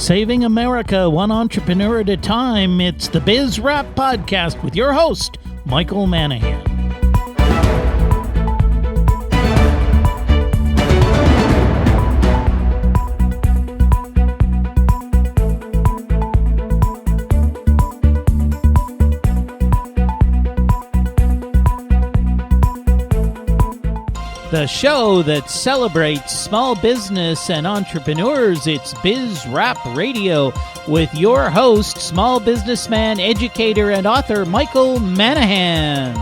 Saving America one entrepreneur at a time, it's the Biz Rap Podcast with your host, Michael Manahan. The show that celebrates small business and entrepreneurs, it's Biz Rap Radio with your host, small businessman, educator, and author, Michael Manahan.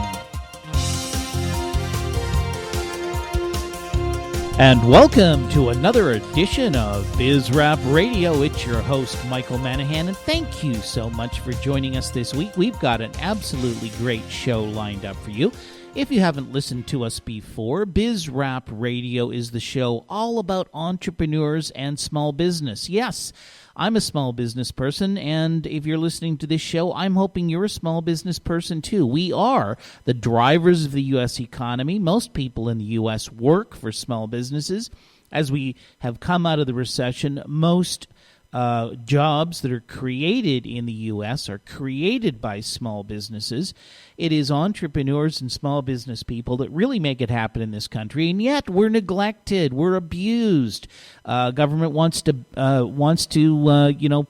And welcome to another edition of Biz Rap Radio. It's your host, Michael Manahan, and thank you so much for joining us this week. We've got an absolutely great show lined up for you. If you haven't listened to us before, Biz Rap Radio is the show all about entrepreneurs and small business. Yes, I'm a small business person, and if you're listening to this show, I'm hoping you're a small business person too. We are the drivers of the U.S. economy. Most people in the U.S. work for small businesses. As we have come out of the recession, most jobs that are created in the U.S. are created by small businesses. It is entrepreneurs and small business people that really make it happen in this country, and yet we're neglected, we're abused. Government wants to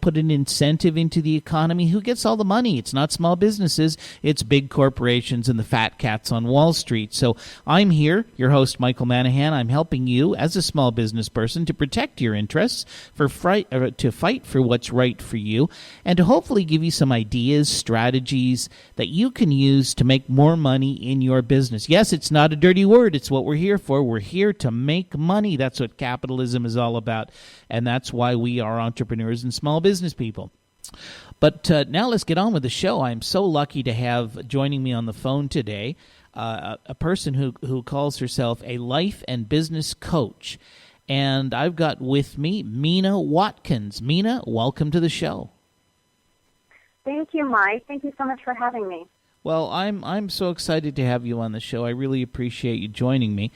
put an incentive into the economy. Who gets all the money? It's not small businesses, it's big corporations and the fat cats on Wall Street. So I'm here, your host Michael Manahan. I'm helping you as a small business person to protect your interests, to fight for what's right for you, and to hopefully give you some ideas, strategies that you can use to make more money in your business. Yes, it's not a dirty word. It's what we're here for. We're here to make money. That's what capitalism is all about, and that's why we are entrepreneurs and small business people. But now let's get on with the show. I'm so lucky to have joining me on the phone today a person who calls herself a life and business coach. And I've got with me Mina Watkins. Mina, welcome to the show. Thank you, Mike. Thank you so much for having me. Well, I'm so excited to have you on the show. I really appreciate you joining me.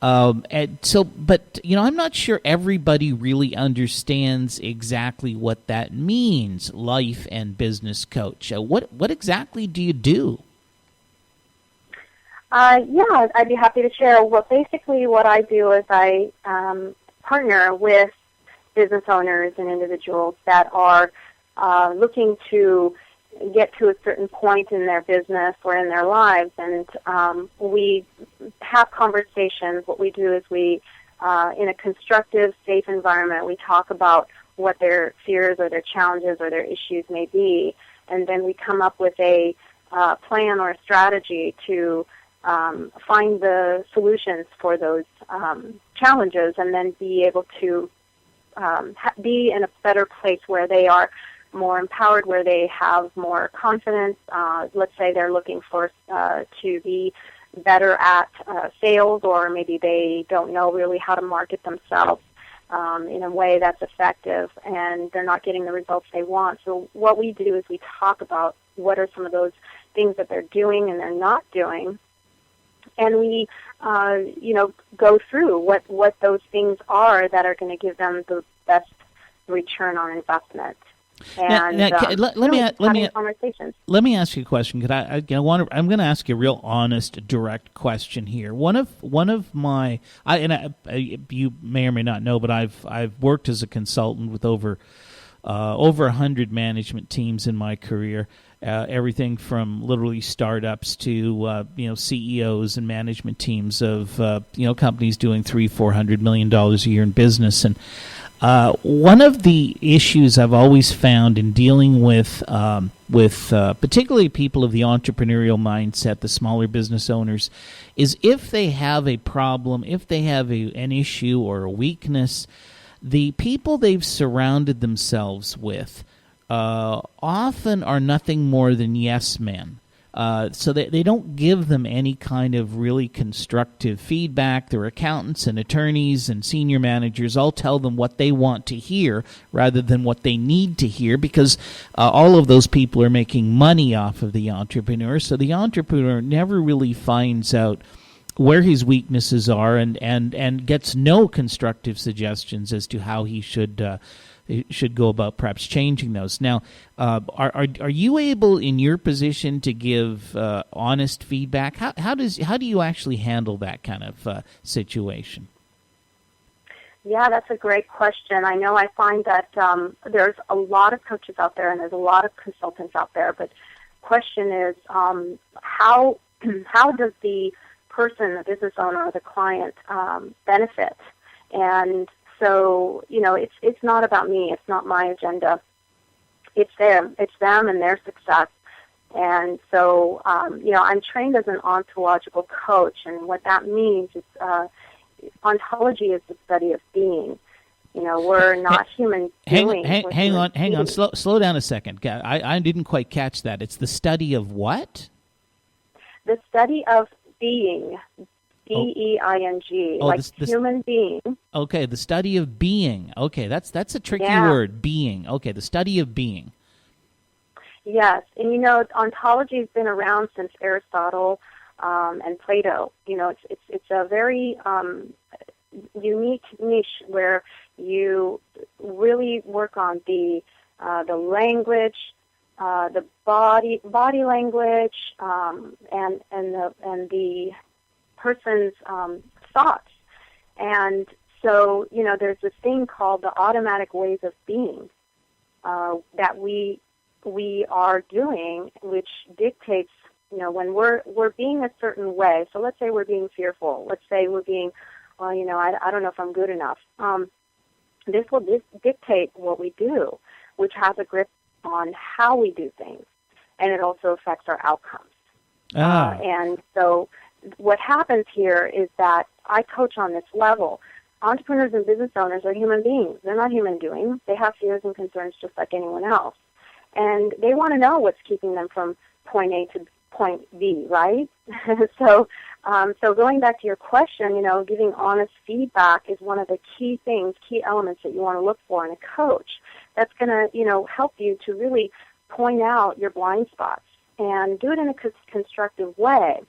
I'm not sure everybody really understands exactly what that means, life and business coach. What exactly do you do? I'd be happy to share. Well, basically what I do is I partner with business owners and individuals that are looking to get to a certain point in their business or in their lives, and we have conversations. What we do is we, in a constructive, safe environment, we talk about what their fears or their challenges or their issues may be, and then we come up with a plan or a strategy to find the solutions for those challenges, and then be able to be in a better place where they are more empowered, where they have more confidence. Let's say they're looking for to be better at sales, or maybe they don't know really how to market themselves in a way that's effective, and they're not getting the results they want. So what we do is we talk about what are some of those things that they're doing and they're not doing, and we go through what those things are that are going to give them the best return on investment. And let me ask you a question. I'm going to ask you a real honest, direct question here. One of my, you may or may not know, but I've worked as a consultant with over 100 management teams in my career. Everything from literally startups to CEOs and management teams of companies doing $300-400 million a year in business. And one of the issues I've always found in dealing with particularly people of the entrepreneurial mindset, the smaller business owners, is if they have a problem, if they have an issue or a weakness, the people they've surrounded themselves with often are nothing more than yes men. So they don't give them any kind of really constructive feedback. Their accountants and attorneys and senior managers all tell them what they want to hear rather than what they need to hear, because all of those people are making money off of the entrepreneur. So the entrepreneur never really finds out where his weaknesses are and gets no constructive suggestions as to how he should should go about perhaps changing those. Now, are you able in your position to give honest feedback? How do you actually handle that kind of situation? Yeah, that's a great question. I know I find that there's a lot of coaches out there and there's a lot of consultants out there, but the question is how does the person, the business owner, or the client benefit? And so, it's not about me. It's not my agenda. It's them. It's them and their success. And so, I'm trained as an ontological coach, and what that means is ontology is the study of being. We're not human beings. Hang on. Slow down a second. I didn't quite catch that. It's the study of what? The study of being. B-E-I-N-G, human being. Okay, the study of being. Okay, that's a tricky word, being. Okay, the study of being. Yes, and ontology has been around since Aristotle and Plato. It's a very unique niche where you really work on the language, the body language, and the person's thoughts. And so, there's this thing called the automatic ways of being that we are doing, which dictates, when we're being a certain way. So let's say we're being fearful. Let's say we're being, I don't know if I'm good enough. This will dictate what we do, which has a grip on how we do things, and it also affects our outcomes. And so what happens here is that I coach on this level. Entrepreneurs and business owners are human beings. They're not human doing. They have fears and concerns just like anyone else. And they want to know what's keeping them from point A to point B, right? So going back to your question, giving honest feedback is one of the key elements that you want to look for in a coach. That's going to, help you to really point out your blind spots and do it in a constructive way.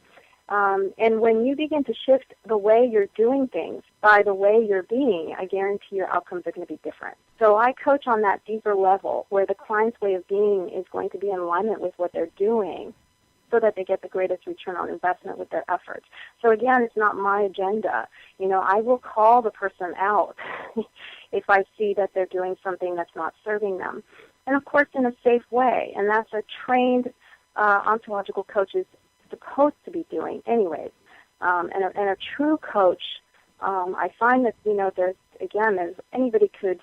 And when you begin to shift the way you're doing things by the way you're being, I guarantee your outcomes are going to be different. So I coach on that deeper level where the client's way of being is going to be in alignment with what they're doing so that they get the greatest return on investment with their efforts. So again, it's not my agenda. I will call the person out if I see that they're doing something that's not serving them. And of course in a safe way. And that's a trained ontological coach is supposed to be doing anyways. And a true coach, I find that, there's anybody could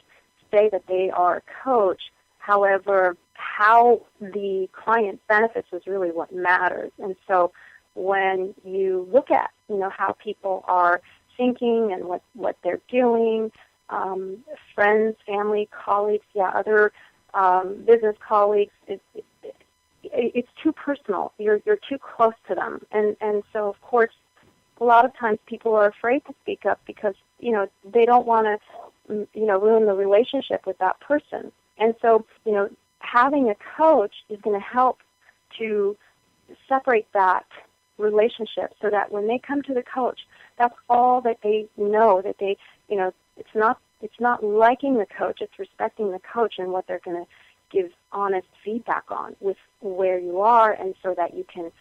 say that they are a coach. However, how the client benefits is really what matters. And so when you look at, how people are thinking and what they're doing, friends, family, colleagues, other business colleagues, it's too personal. You're too close to them. And so, of course, a lot of times people are afraid to speak up because, they don't want to, ruin the relationship with that person. And so, having a coach is going to help to separate that relationship so that when they come to the coach, that's all that they know, that they, it's not liking the coach, it's respecting the coach and what they're going to give honest feedback on with where you are, and so that you can,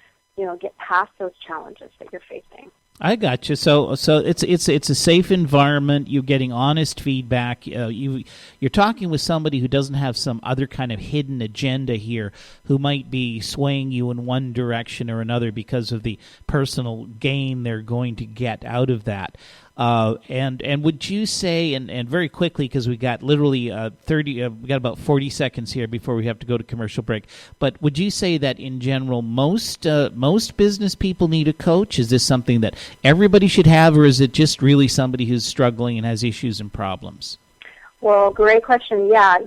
get past those challenges that you're facing. I got you. So it's a safe environment. You're getting honest feedback. You're talking with somebody who doesn't have some other kind of hidden agenda here, who might be swaying you in one direction or another because of the personal gain they're going to get out of that. And would you say, and very quickly, because we got literally we got about 40 seconds here before we have to go to commercial break, but would you say that in general most business people need a coach? Is this something that everybody should have, or is it just really somebody who's struggling and has issues and problems? Well, great question. Yeah,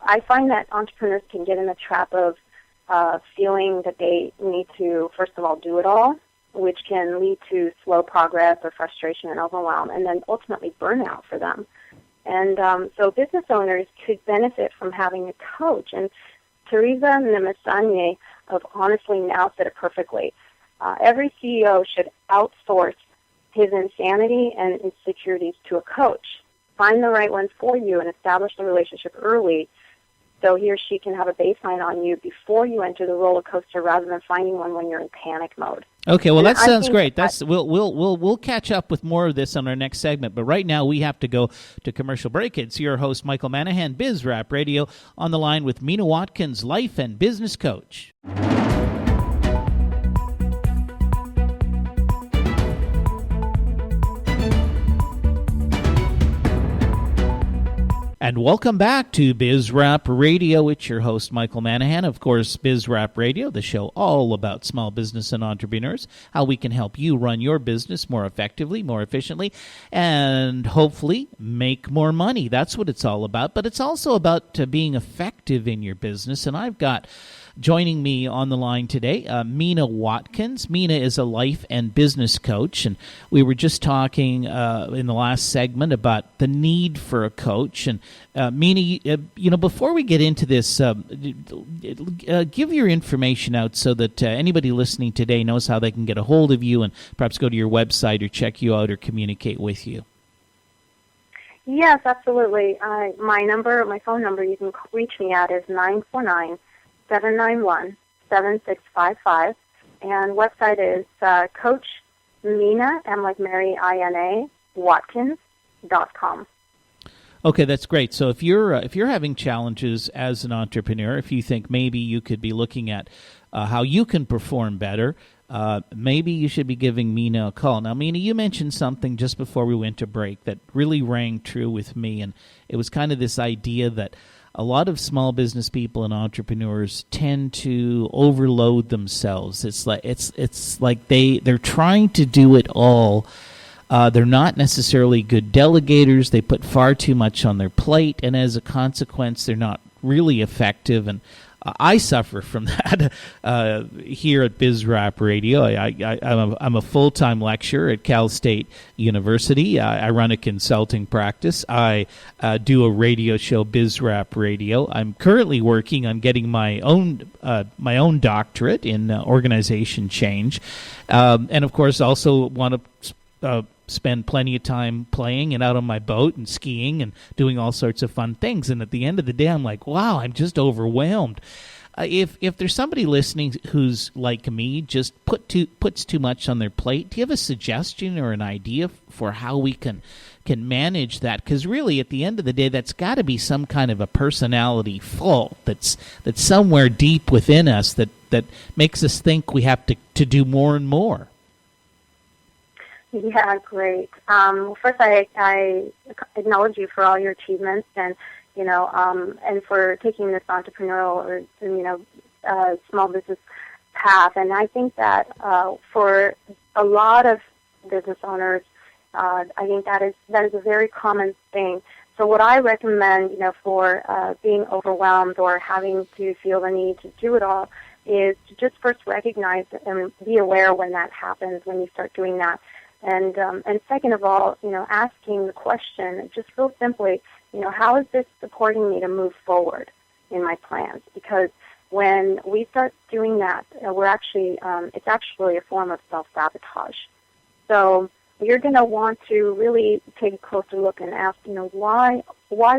I find that entrepreneurs can get in the trap of feeling that they need to, first of all, do it all, which can lead to slow progress or frustration and overwhelm, and then ultimately burnout for them. And so business owners could benefit from having a coach. And Teresa Nemisanye of Honestly Now said it perfectly. Every CEO should outsource his insanity and insecurities to a coach. find the right one for you and establish the relationship early, so he or she can have a baseline on you before you enter the roller coaster, rather than finding one when you're in panic mode. Okay, well, that sounds great. We'll catch up with more of this on our next segment. But right now we have to go to commercial break. It's your host Michael Manahan, Biz Rap Radio, on the line with Mina Watkins, life and business coach. And welcome back to Biz Rap Radio. It's your host, Michael Manahan. Of course, Biz Rap Radio, the show all about small business and entrepreneurs, how we can help you run your business more effectively, more efficiently, and hopefully make more money. That's what it's all about. But it's also about being effective in your business. And I've got joining me on the line today, Mina Watkins. Mina is a life and business coach, and we were just talking in the last segment about the need for a coach. And Mina, before we get into this, give your information out so that anybody listening today knows how they can get a hold of you and perhaps go to your website or check you out or communicate with you. Yes, absolutely. My phone number you can reach me at is 949-791-7655, and website is Coach Mina, M like Mary, INA, Watkins.com. Okay, that's great. So if you're having challenges as an entrepreneur, if you think maybe you could be looking at how you can perform better, maybe you should be giving Mina a call. Now, Mina, you mentioned something just before we went to break that really rang true with me, and it was kind of this idea that a lot of small business people and entrepreneurs tend to overload themselves. It's like they're trying to do it all. They're not necessarily good delegators. They put far too much on their plate, and as a consequence, they're not really effective. And I suffer from that here at Biz Rap Radio. I'm a full-time lecturer at Cal State University. I run a consulting practice. I do a radio show, Biz Rap Radio. I'm currently working on getting my own doctorate in organization change, and of course, also want to spend plenty of time playing and out on my boat and skiing and doing all sorts of fun things. And at the end of the day, I'm like, wow, I'm just overwhelmed. If there's somebody listening who's like me, just puts too much on their plate, do you have a suggestion or an idea for how we can manage that? Because really, at the end of the day, that's got to be some kind of a personality fault that's somewhere deep within us that makes us think we have to do more and more. Yeah, great. Well, first, I acknowledge you for all your achievements, and and for taking this entrepreneurial or small business path. And I think that for a lot of business owners, I think that is a very common thing. So what I recommend, for being overwhelmed or having to feel the need to do it all, is to just first recognize and be aware when that happens, when you start doing that. And second of all, asking the question, just real simply, how is this supporting me to move forward in my plans? Because when we start doing that, it's actually a form of self-sabotage. So you're going to want to really take a closer look and ask, why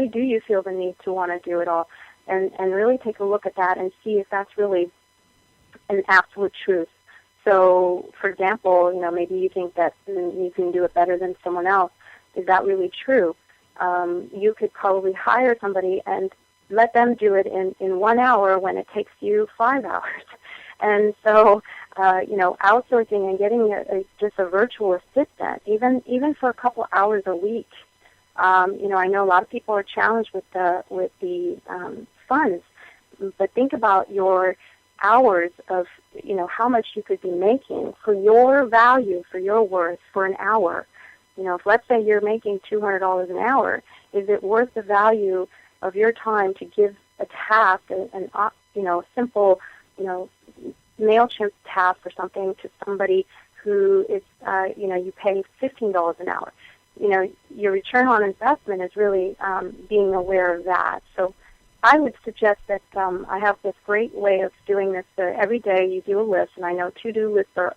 do you feel the need to want to do it all? And really take a look at that and see if that's really an absolute truth. So, for example, maybe you think that you can do it better than someone else. Is that really true? You could probably hire somebody and let them do it in 1 hour when it takes you 5 hours. And so, outsourcing and getting just a virtual assistant, even for a couple hours a week. I know a lot of people are challenged with the funds, but think about your hours of how much you could be making for your value, for your worth, for an hour. If let's say you're making $200 an hour, is it worth the value of your time to give a task, a simple, MailChimp task or something to somebody who is, you pay $15 an hour? Your return on investment is really being aware of that. So I would suggest that I have this great way of doing this. Every day you do a list, and I know to-do lists are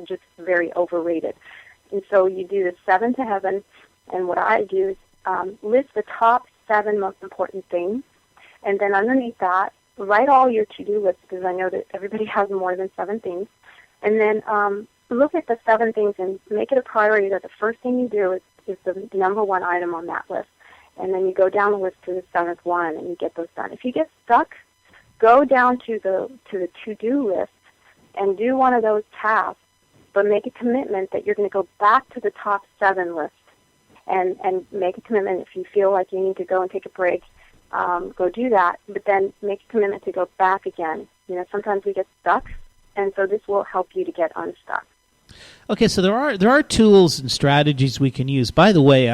just very overrated. And so you do the 7 to heaven, and what I do is list the top 7 most important things, and then underneath that, write all your to-do lists, because I know that everybody has more than 7 things, and then look at the 7 things and make it a priority that the first thing you do is the number 1 item on that list. And then you go down the list to the 7th one and you get those done. If you get stuck, go down to the to-do list and do one of those tasks, but make a commitment that you're going to go back to the top 7 list and make a commitment. If you feel like you need to go and take a break, go do that, but then make a commitment to go back again. Sometimes we get stuck, and so this will help you to get unstuck. Okay, so there are tools and strategies we can use. By the way,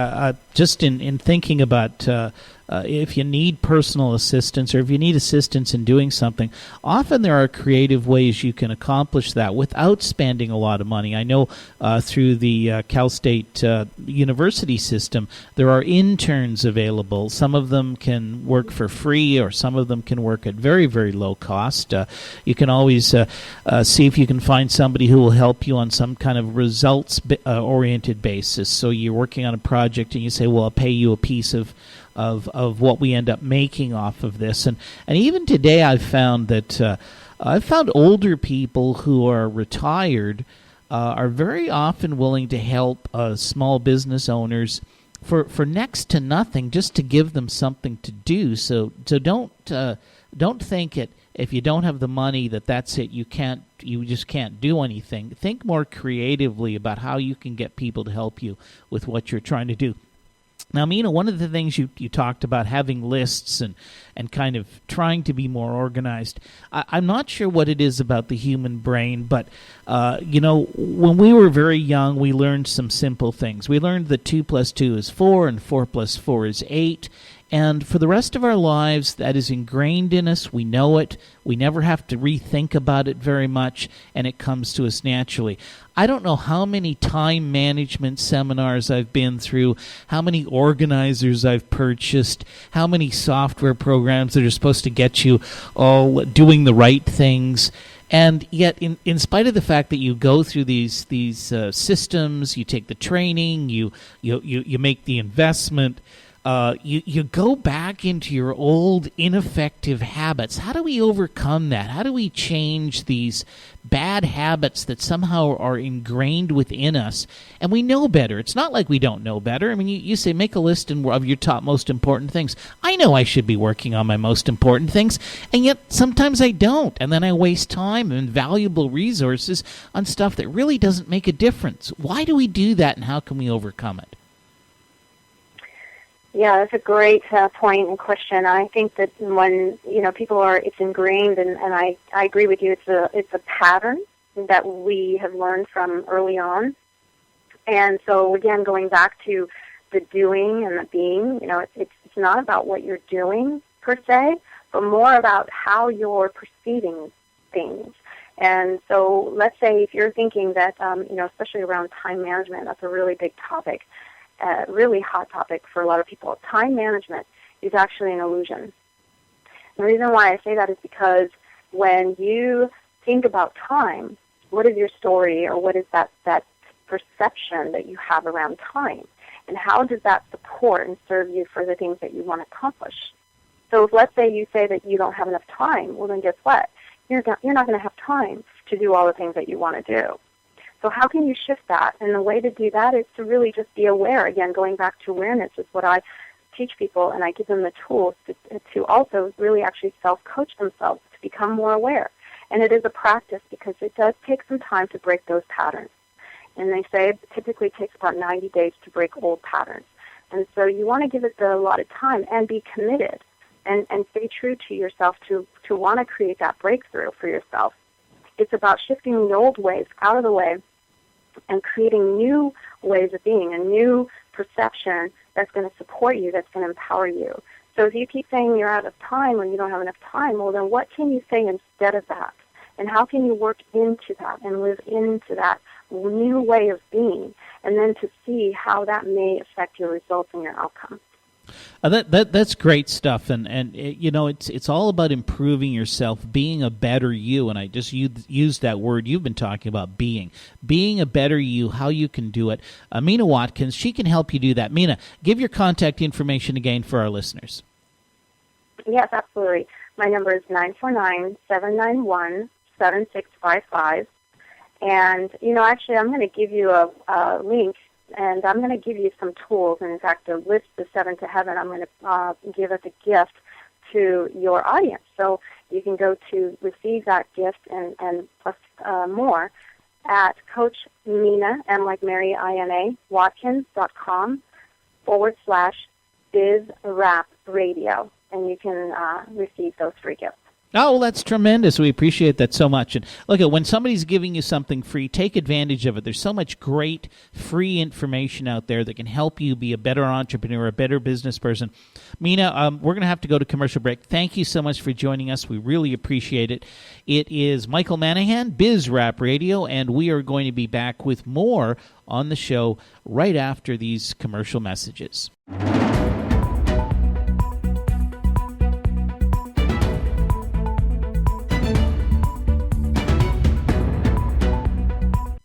just in thinking about if you need personal assistance or if you need assistance in doing something, often there are creative ways you can accomplish that without spending a lot of money. I know through the Cal State University system, there are interns available. Some of them can work for free, or some of them can work at very, very low cost. You can always see if you can find somebody who will help you on some kind of results-oriented basis. So you're working on a project and you say, well, I'll pay you a piece of what we end up making off of this. And even today I've found that older people who are retired are very often willing to help small business owners for next to nothing, just to give them something to do. So don't think it, if you don't have the money, that's it, you just can't do anything. Think more creatively about how you can get people to help you with what you're trying to do. Now, Mina, one of the things you talked about, having lists and kind of trying to be more organized. I'm not sure what it is about the human brain, but, when we were very young, we learned some simple things. We learned that 2 + 2 is 4 and 4 + 4 is 8. And for the rest of our lives, that is ingrained in us. We know it. We never have to rethink about it very much, and it comes to us naturally. I don't know how many time management seminars I've been through, how many organizers I've purchased, how many software programs that are supposed to get you all doing the right things. And yet, in spite of the fact that you go through these systems, you take the training, you make the investment, you go back into your old ineffective habits. How do we overcome that? How do we change these bad habits that somehow are ingrained within us? And we know better. It's not like we don't know better. I mean, you say make a list of your top most important things. I know I should be working on my most important things, and yet sometimes I don't. And then I waste time and valuable resources on stuff that really doesn't make a difference. Why do we do that, and how can we overcome it? Yeah, that's a great point and question. I think that when people it's ingrained, and I agree with you. It's a pattern that we have learned from early on, and so again, going back to the doing and the being, it's not about what you're doing per se, but more about how you're perceiving things. And so, let's say if you're thinking that especially around time management, that's a really big topic. Really hot topic for a lot of people. Time management is actually an illusion. The reason why I say that is because when you think about time, what is your story, or what is that perception that you have around time? And how does that support and serve you for the things that you want to accomplish? So if, let's say, you say that you don't have enough time, well then guess what? You're not going to have time to do all the things that you want to do. So how can you shift that? And the way to do that is to really just be aware. Again, going back to awareness is what I teach people, and I give them the tools to also really actually self-coach themselves to become more aware. And it is a practice because it does take some time to break those patterns. And they say it typically takes about 90 days to break old patterns. And so you want to give it the allotted time and be committed and stay true to yourself to want to create that breakthrough for yourself. It's about shifting the old ways out of the way and creating new ways of being, a new perception that's going to support you, that's going to empower you. So if you keep saying you're out of time or you don't have enough time, well, then what can you say instead of that? And how can you work into that and live into that new way of being, and then to see how that may affect your results and your outcome? That's great stuff, and it's all about improving yourself, being a better you. And I just used that word you've been talking about, being a better you. How you can do it. Mina Watkins, she can help you do that. Mina, give your contact information again for our listeners. Yes, absolutely. My number is 949-791-7655, and actually, I'm going to give you a link. And I'm going to give you some tools, and in fact, a list of 7 to Heaven, I'm going to give as a gift to your audience. So you can go to receive that gift and plus more at Coach Mina, M like Mary, I-N-A, Watkins.com/BizRapRadio, and you can receive those free gifts. Oh, well, that's tremendous. We appreciate that so much. And look, when somebody's giving you something free, take advantage of it. There's so much great free information out there that can help you be a better entrepreneur, a better business person. Mina, we're going to have to go to commercial break. Thank you so much for joining us. We really appreciate it. It is Michael Manahan, Biz Rap Radio, and we are going to be back with more on the show right after these commercial messages.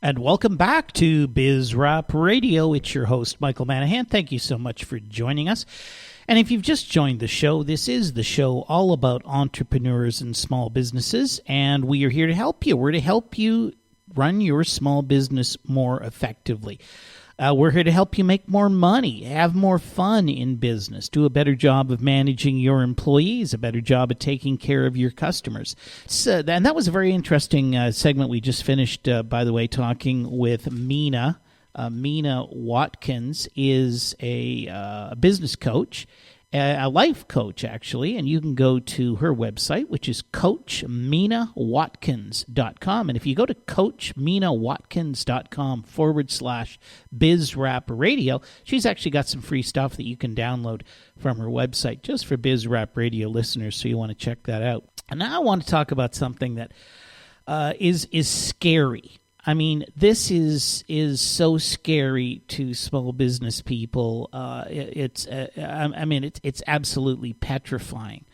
And welcome back to Biz Rap Radio. It's your host, Michael Manahan. Thank you so much for joining us. And if you've just joined the show, this is the show all about entrepreneurs and small businesses, and we are here to help you. We're to help you run your small business more effectively. We're here to help you make more money, have more fun in business, do a better job of managing your employees, a better job of taking care of your customers. And that was a very interesting segment we just finished, by the way, talking with Mina. Mina Watkins is a business coach, a life coach, actually, and you can go to her website, which is CoachMinaWatkins.com. And if you go to CoachMinaWatkins.com/BizRapRadio, she's actually got some free stuff that you can download from her website just for Biz Rap Radio listeners, so you want to check that out. And now I want to talk about something that is scary. I mean, this is so scary to small business people. It's absolutely petrifying.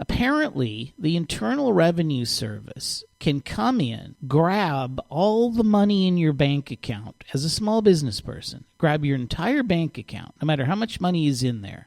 Apparently, the Internal Revenue Service can come in, grab all the money in your bank account as a small business person, grab your entire bank account, no matter how much money is in there,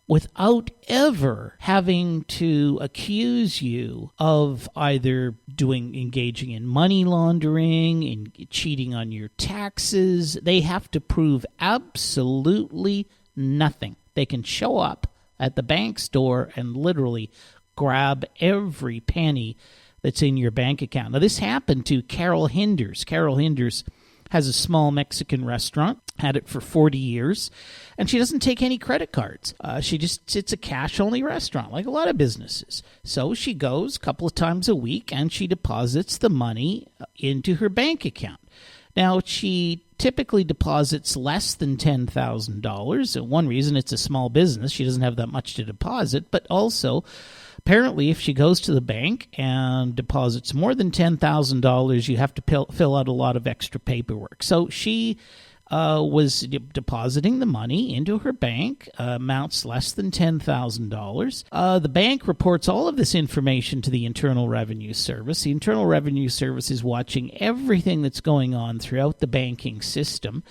without ever having to accuse you of either engaging in money laundering, in cheating on your taxes. They have to prove absolutely nothing. They can show up at the bank store and literally grab every penny that's in your bank account. Now, this happened to Carol Hinders. Carol Hinders has a small Mexican restaurant, had it for 40 years, and she doesn't take any credit cards. It's a cash-only restaurant, like a lot of businesses. So she goes a couple of times a week, and she deposits the money into her bank account. Now, she typically deposits less than $10,000. One reason, it's a small business. She doesn't have that much to deposit, but also, apparently, if she goes to the bank and deposits more than $10,000, you have to fill out a lot of extra paperwork. So she was depositing the money into her bank, amounts less than $10,000. The bank reports all of this information to the Internal Revenue Service. The Internal Revenue Service is watching everything that's going on throughout the banking system.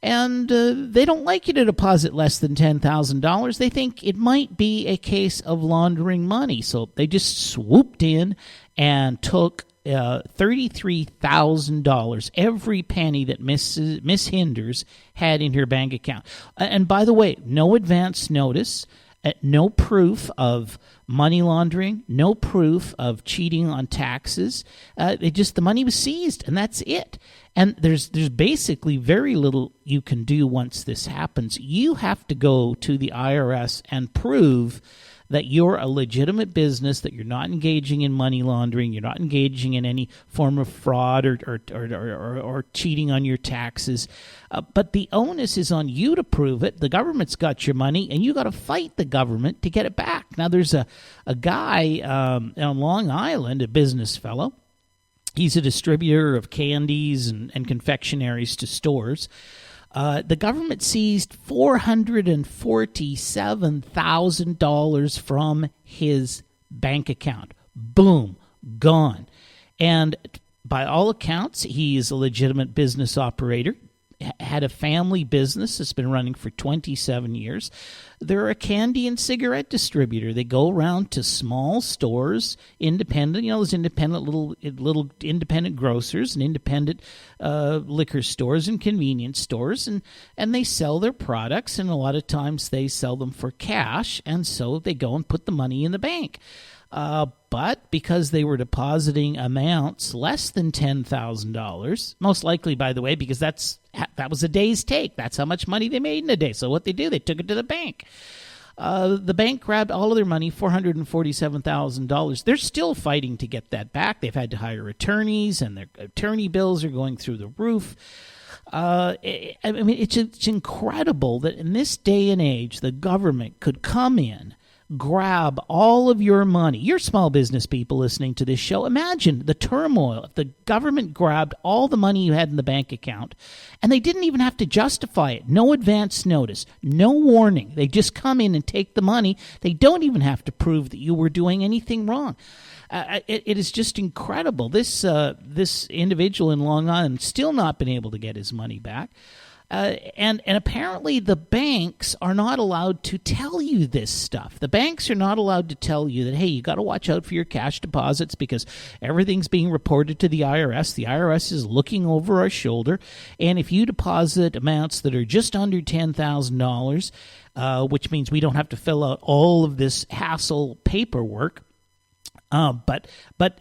And they don't like you to deposit less than $10,000. They think it might be a case of laundering money. So they just swooped in and took $33,000, every penny that Miss Hinders had in her bank account. And by the way, no advance notice, no proof of money laundering, no proof of cheating on taxes. The money was seized, and that's it. And there's basically very little you can do once this happens. You have to go to the IRS and prove that you're a legitimate business, that you're not engaging in money laundering, you're not engaging in any form of fraud or cheating on your taxes. But the onus is on you to prove it. The government's got your money, and you got to fight the government to get it back. Now, there's a guy on Long Island, a business fellow. He's a distributor of candies and confectionaries to stores. The government seized $447,000 from his bank account. Boom, gone. And by all accounts, he is a legitimate business operator, had a family business that's been running for 27 years. They're a candy and cigarette distributor. They go around to small stores, independent, those independent little independent grocers and independent liquor stores and convenience stores, and they sell their products, and a lot of times they sell them for cash, and so they go and put the money in the bank. But because they were depositing amounts less than $10,000, most likely, by the way, because that was a day's take. That's how much money they made in a day. So what they do, they took it to the bank. The bank grabbed all of their money, $447,000. They're still fighting to get that back. They've had to hire attorneys, and their attorney bills are going through the roof. It's incredible that in this day and age, the government could come in, grab all of your money. You're small business people listening to this show. Imagine the turmoil if the government grabbed all the money you had in the bank account, and they didn't even have to justify it. No advance notice, no warning. They just come in and take the money. They don't even have to prove that you were doing anything wrong. It is just incredible. This individual in Long Island still not been able to get his money back. And apparently the banks are not allowed to tell you this stuff. The banks are not allowed to tell you that, hey, you got to watch out for your cash deposits because everything's being reported to the IRS. The IRS is looking over our shoulder. And if you deposit amounts that are just under $10,000, which means we don't have to fill out all of this hassle paperwork, but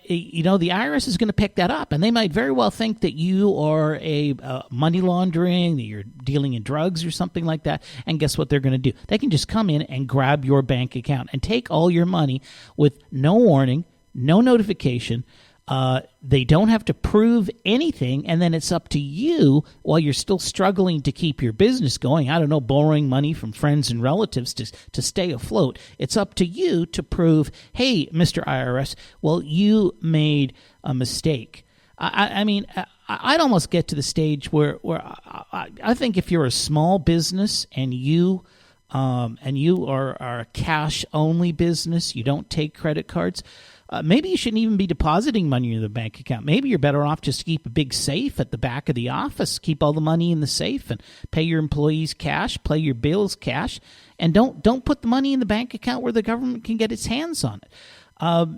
the IRS is going to pick that up, and they might very well think that you are a money laundering, that you're dealing in drugs or something like that. And guess what they're going to do? They can just come in and grab your bank account and take all your money with no warning, no notification. They don't have to prove anything, and then it's up to you while you're still struggling to keep your business going. I don't know, borrowing money from friends and relatives to stay afloat. It's up to you to prove, hey, Mr. IRS, well, you made a mistake. I'd almost get to the stage where I think if you're a small business and you are a cash-only business, you don't take credit cards, maybe you shouldn't even be depositing money in the bank account. Maybe you're better off just to keep a big safe at the back of the office. Keep all the money in the safe and pay your employees cash, pay your bills cash, and don't put the money in the bank account where the government can get its hands on it.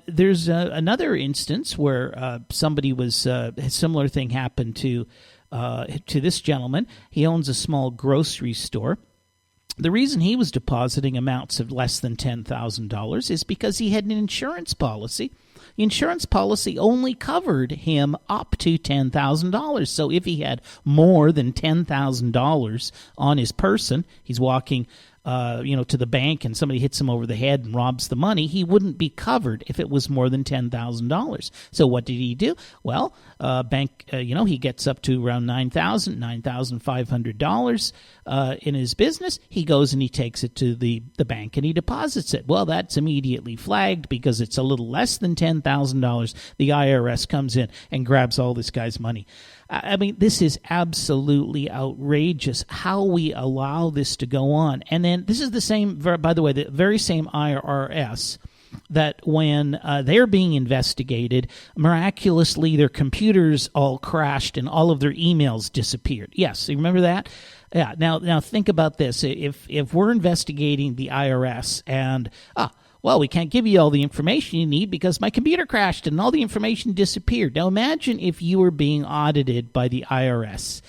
There's another instance where somebody was a similar thing happened to this gentleman. He owns a small grocery store. The reason he was depositing amounts of less than $10,000 is because he had an insurance policy. The insurance policy only covered him up to $10,000. So if he had more than $10,000 on his person, he's walking to the bank and somebody hits him over the head and robs the money, he wouldn't be covered if it was more than $10,000. So what did he do? Well, he gets up to around $9,500 in his business. He goes and he takes it to the bank and he deposits it. Well, that's immediately flagged because it's a little less than $10,000. The IRS comes in and grabs all this guy's money. This is absolutely outrageous how we allow this to go on. And then this is the same, by the way, the very same IRS that when they're being investigated, miraculously their computers all crashed and all of their emails disappeared. Yes, you remember that? Yeah. Now think about this. If we're investigating the IRS and well, we can't give you all the information you need because my computer crashed and all the information disappeared. Now imagine if you were being audited by the IRS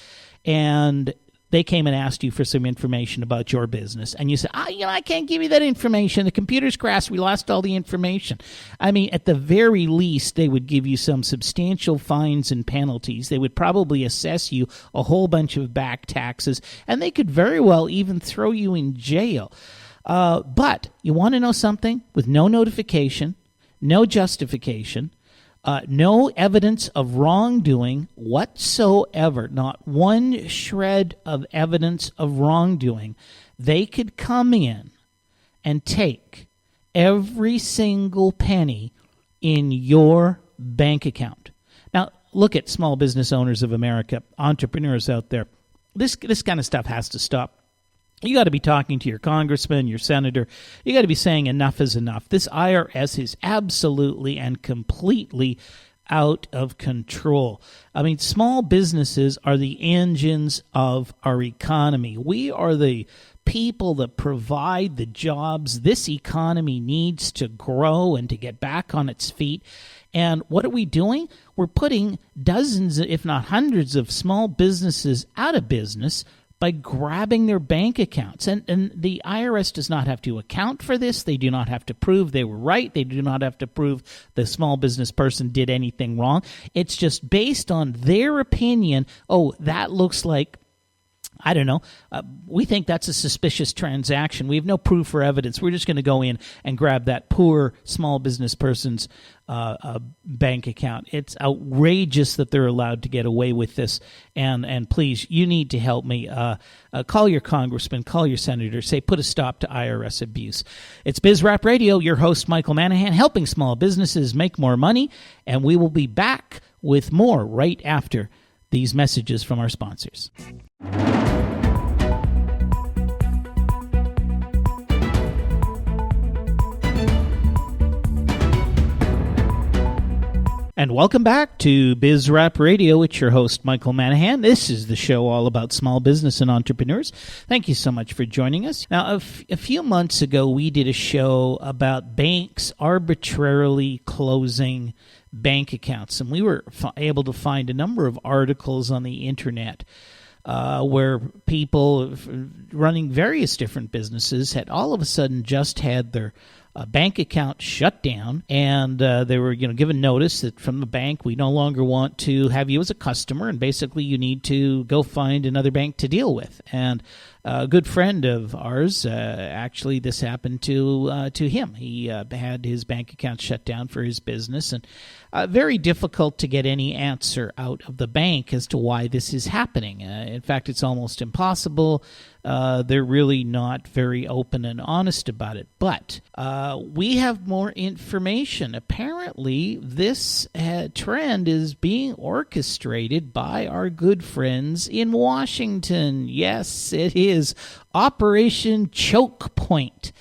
and they came and asked you for some information about your business, and you said, I can't give you that information. The computer's crashed. We lost all the information. At the very least, they would give you some substantial fines and penalties. They would probably assess you a whole bunch of back taxes, and they could very well even throw you in jail. But you want to know something? With no notification, no justification, no evidence of wrongdoing whatsoever, not one shred of evidence of wrongdoing, they could come in and take every single penny in your bank account. Now, look at small business owners of America, entrepreneurs out there. this kind of stuff has to stop. You got to be talking to your congressman, your senator. You got to be saying enough is enough. This IRS is absolutely and completely out of control. I mean, small businesses are the engines of our economy. We are the people that provide the jobs this economy needs to grow and to get back on its feet. And what are we doing? We're putting dozens, if not hundreds, of small businesses out of business by grabbing their bank accounts. And the IRS does not have to account for this. They do not have to prove they were right. They do not have to prove the small business person did anything wrong. It's just based on their opinion. Oh, that looks like, I don't know, we think that's a suspicious transaction. We have no proof or evidence. We're just going to go in and grab that poor small business person's bank account. It's outrageous that they're allowed to get away with this. And please, you need to help me. Call your congressman, call your senator, say put a stop to IRS abuse. It's BizRap Radio, your host Michael Manahan, helping small businesses make more money. And we will be back with more right after these messages from our sponsors. And welcome back to BizRap Radio. It's your host, Michael Manahan. This is the show all about small business and entrepreneurs. Thank you so much for joining us. Now, a few months ago, we did a show about banks arbitrarily closing bank accounts. And we were able to find a number of articles on the internet where people running various different businesses had all of a sudden just had their bank account shut down, and they were given notice that from the bank, we no longer want to have you as a customer, and basically you need to go find another bank to deal with. And a good friend of ours, actually this happened to him. He had his bank account shut down for his business, and very difficult to get any answer out of the bank as to why this is happening. In fact, it's almost impossible. They're really not very open and honest about it. But we have more information. Apparently, this trend is being orchestrated by our good friends in Washington. Yes, it is Operation Choke Point.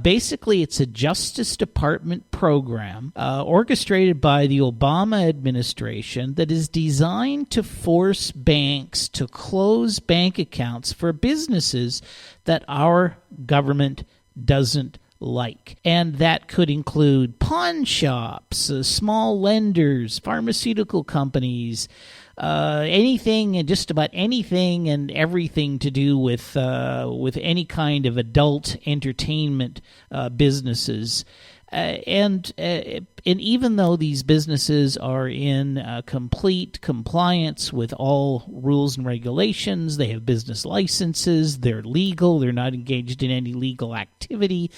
Basically, it's a Justice Department program orchestrated by the Obama administration that is designed to force banks to close bank accounts for businesses that our government doesn't like. And that could include pawn shops, small lenders, pharmaceutical companies, anything and just about anything and everything to do with any kind of adult entertainment businesses. And even though these businesses are in complete compliance with all rules and regulations, they have business licenses, they're legal, they're not engaged in any legal activity,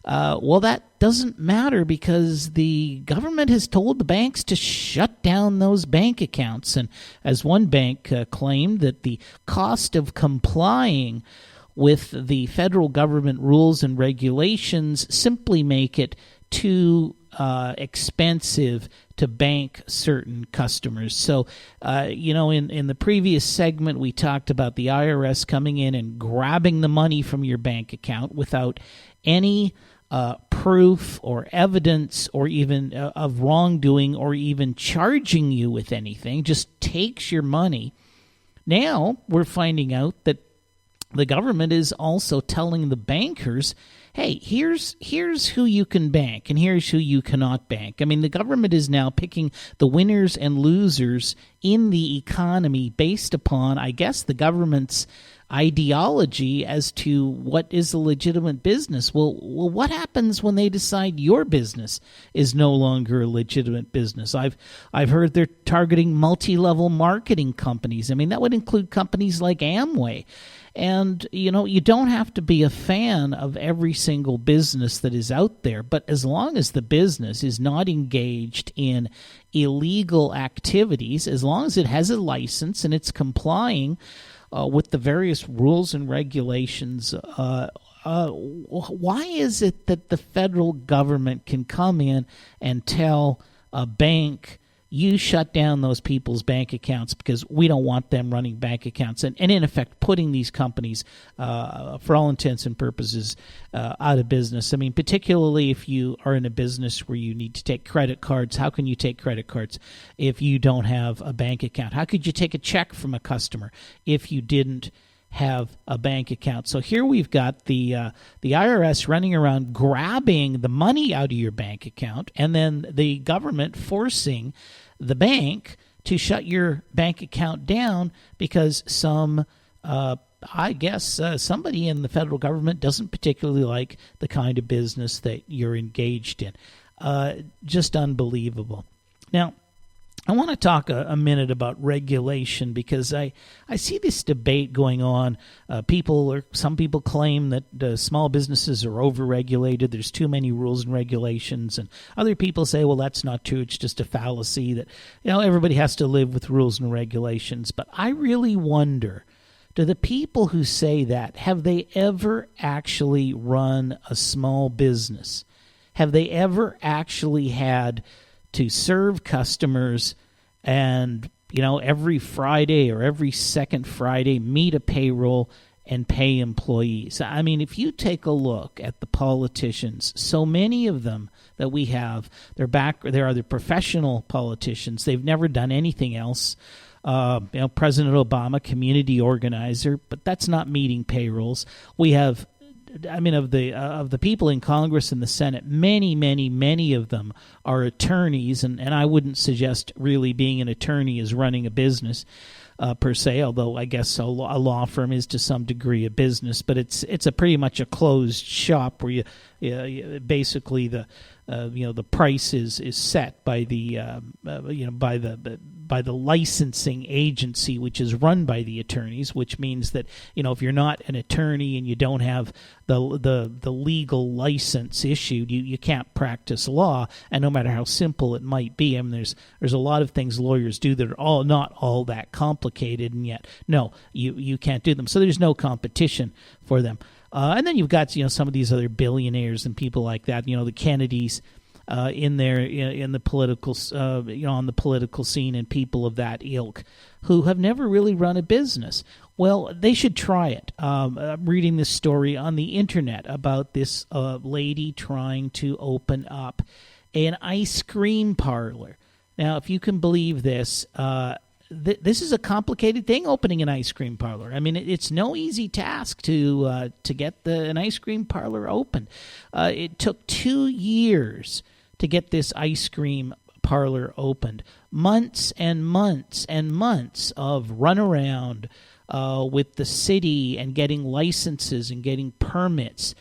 well, that doesn't matter because the government has told the banks to shut down those bank accounts. And as one bank claimed, that the cost of complying with the federal government rules and regulations simply make it too expensive to bank certain customers. So, in the previous segment, we talked about the IRS coming in and grabbing the money from your bank account without any proof or evidence or even of wrongdoing or even charging you with anything, just takes your money. Now we're finding out that the government is also telling the bankers, hey, here's who you can bank and here's who you cannot bank. I mean, the government is now picking the winners and losers in the economy based upon, I guess, the government's ideology as to what is a legitimate business. Well, what happens when they decide your business is no longer a legitimate business? I've heard they're targeting multi-level marketing companies. I mean, that would include companies like Amway. And, you don't have to be a fan of every single business that is out there, but as long as the business is not engaged in illegal activities, as long as it has a license and it's complying with the various rules and regulations, why is it that the federal government can come in and tell a bank, you shut down those people's bank accounts because we don't want them running bank accounts, and in effect putting these companies, for all intents and purposes, out of business. I mean, particularly if you are in a business where you need to take credit cards. How can you take credit cards if you don't have a bank account? How could you take a check from a customer if you didn't have a bank account? So here we've got the IRS running around grabbing the money out of your bank account, and then the government forcing the bank to shut your bank account down because somebody in the federal government doesn't particularly like the kind of business that you're engaged in. Just unbelievable. Now, I want to talk a minute about regulation because I see this debate going on. Some people claim that small businesses are overregulated. There's too many rules and regulations, and other people say, well, that's not true. It's just a fallacy that everybody has to live with rules and regulations. But I really wonder, do the people who say that, have they ever actually run a small business? Have they ever actually had to serve customers and, every Friday or every second Friday meet a payroll and pay employees? I mean, if you take a look at the politicians, so many of them that we have, they're either professional politicians. They've never done anything else. President Obama, community organizer, but that's not meeting payrolls. We have, of the people in Congress and the Senate, many of them are attorneys, and I wouldn't suggest really being an attorney is running a business per se, although I guess a law firm is to some degree a business, but it's a pretty much a closed shop where you basically the price is set by by the licensing agency, which is run by the attorneys, which means that if you're not an attorney and you don't have the legal license issued, you can't practice law. And no matter how simple it might be, I mean, there's a lot of things lawyers do that are not all that complicated, and yet no, you can't do them. So there's no competition for them. And then you've got some of these other billionaires and people like that. The Kennedys in the political on the political scene, and people of that ilk who have never really run a business. Well, they should try it. I'm reading this story on the internet about this lady trying to open up an ice cream parlor. Now, if you can believe this, this is a complicated thing, opening an ice cream parlor. I mean, it's no easy task to get an ice cream parlor open. It took 2 years to get this ice cream parlor opened. Months and months and months of runaround with the city and getting licenses and getting permits,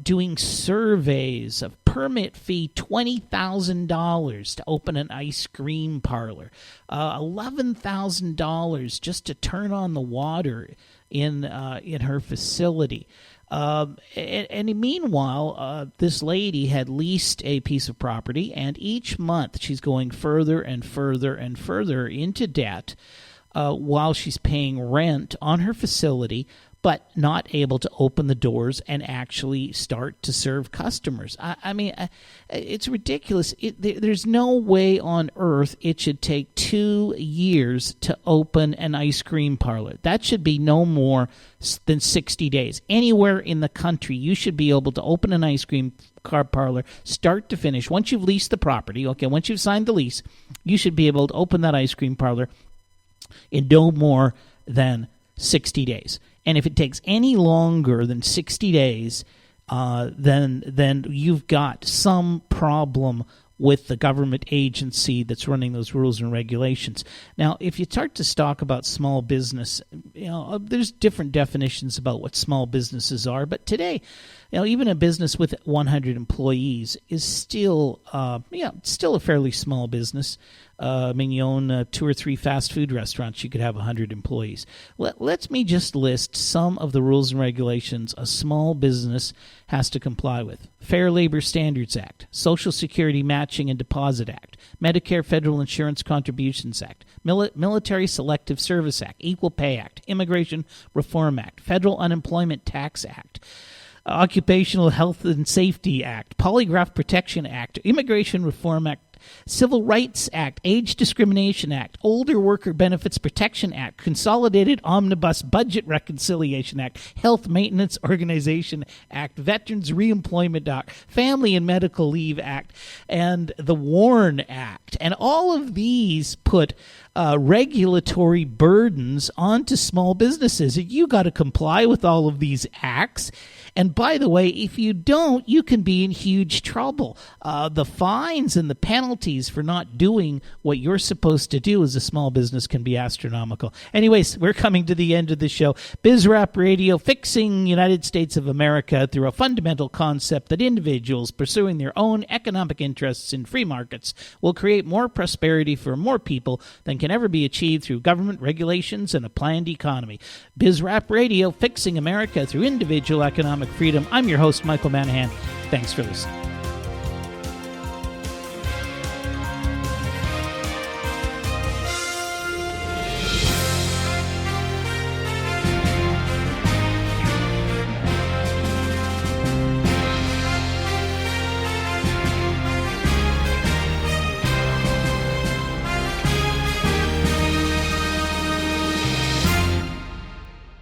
doing surveys of permit fee $20,000 to open an ice cream parlor, $11,000 just to turn on the water in her facility. And meanwhile, this lady had leased a piece of property, and each month she's going further and further and further into debt while she's paying rent on her facility, but not able to open the doors and actually start to serve customers. I mean, it's ridiculous. There's no way on earth it should take 2 years to open an ice cream parlor. That should be no more than 60 days. Anywhere in the country, you should be able to open an ice cream parlor, start to finish. Once you've leased the property, once you've signed the lease, you should be able to open that ice cream parlor in no more than 60 days. And if it takes any longer than 60 days, then you've got some problem with the government agency that's running those rules and regulations. Now, if you start to talk about small business, there's different definitions about what small businesses are. But today, even a business with 100 employees is still a fairly small business. I mean, you own 2 or 3 fast food restaurants, you could have 100 employees. Let me just list some of the rules and regulations a small business has to comply with. Fair Labor Standards Act, Social Security Matching and Deposit Act, Medicare Federal Insurance Contributions Act, Military Selective Service Act, Equal Pay Act, Immigration Reform Act, Federal Unemployment Tax Act, Occupational Health and Safety Act, Polygraph Protection Act, Immigration Reform Act, Civil Rights Act, Age Discrimination Act, Older Worker Benefits Protection Act, Consolidated Omnibus Budget Reconciliation Act, Health Maintenance Organization Act, Veterans Reemployment Act, Family and Medical Leave Act, and the WARN Act. And all of these put regulatory burdens onto small businesses. You got to comply with all of these acts. And by the way, if you don't, you can be in huge trouble. The fines and the penalties for not doing what you're supposed to do as a small business can be astronomical. Anyways, we're coming to the end of the show. BizRap Radio, fixing United States of America through a fundamental concept that individuals pursuing their own economic interests in free markets will create more prosperity for more people than can ever be achieved through government regulations and a planned economy. BizRap Radio, fixing America through individual economic freedom. I'm your host, Michael Manahan. Thanks for listening.